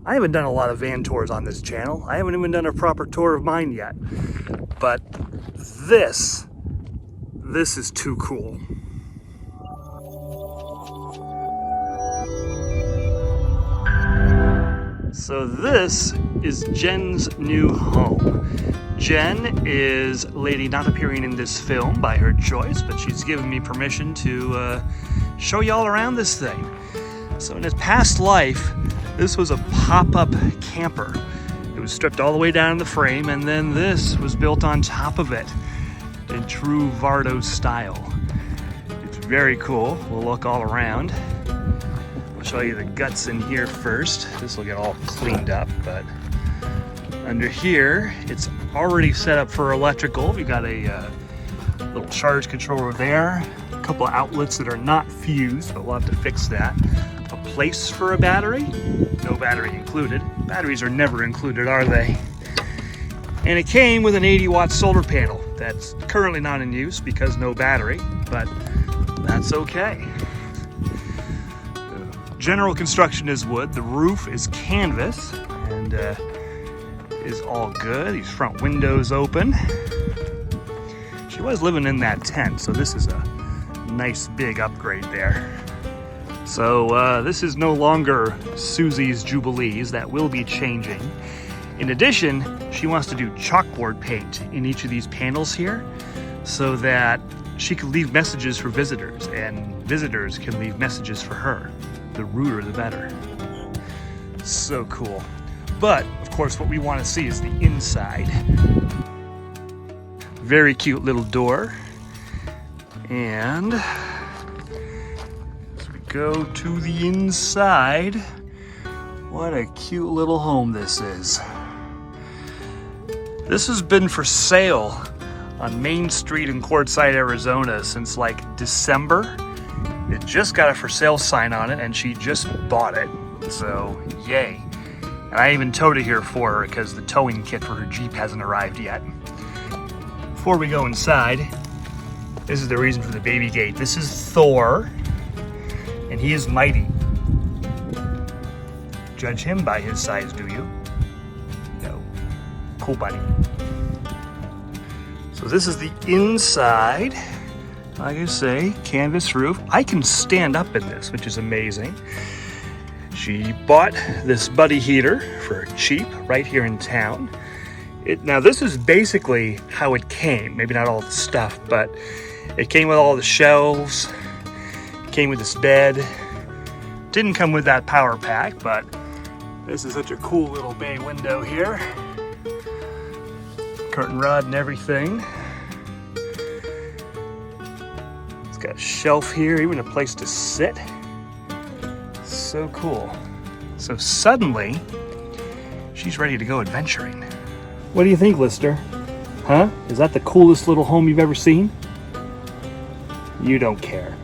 I haven't done a lot of van tours on this channel. I haven't even done a proper tour of mine yet. But this is too cool. So this is Jenn's new home. Jenn is a lady not appearing in this film by her choice, but she's given me permission to show y'all around this thing. So in its past life, this was a pop-up camper. It was stripped all the way down in the frame, and then this was built on top of it in true Vardo style. It's very cool. We'll look all around. I'll show you the guts in here first. This will get all cleaned up, but under here, it's already set up for electrical. We got a little charge controller there, a couple of outlets that are not fused, but we'll have to fix that. A place for a battery, no battery included. Batteries are never included, are they? And it came with an 80-watt solar panel that's currently not in use because no battery, but that's okay. General construction is wood. The roof is canvas and is all good. These front windows open. She was living in that tent, so this is a nice big upgrade there. So this is no longer Susie's Jubilees. That will be changing. In addition, she wants to do chalkboard paint in each of these panels here so that she can leave messages for visitors and visitors can leave messages for her. The ruder, the better. So cool. But, of course, what we want to see is the inside. Very cute little door. And as we go to the inside, what a cute little home this is. This has been for sale on Main Street in Quartzsite, Arizona since like December. It just got a for sale sign on it and she just bought it. So, yay. And I even towed it here for her because the towing kit for her Jeep hasn't arrived yet. Before we go inside, this is the reason for the baby gate. This is Thor, and he is mighty. Judge him by his size, do you? No. Cool bunny. So this is the inside. Like I say, canvas roof. I can stand up in this, which is amazing. She bought this buddy heater for cheap right here in town. Now this is basically how it came. Maybe not all the stuff, but it came with all the shelves. It came with this bed. Didn't come with that power pack, but this is such a cool little bay window here. Curtain rod and everything. It's got a shelf here, even a place to sit. So cool. So suddenly, she's ready to go adventuring. What do you think, Lister? Huh? Is that the coolest little home you've ever seen? You don't care.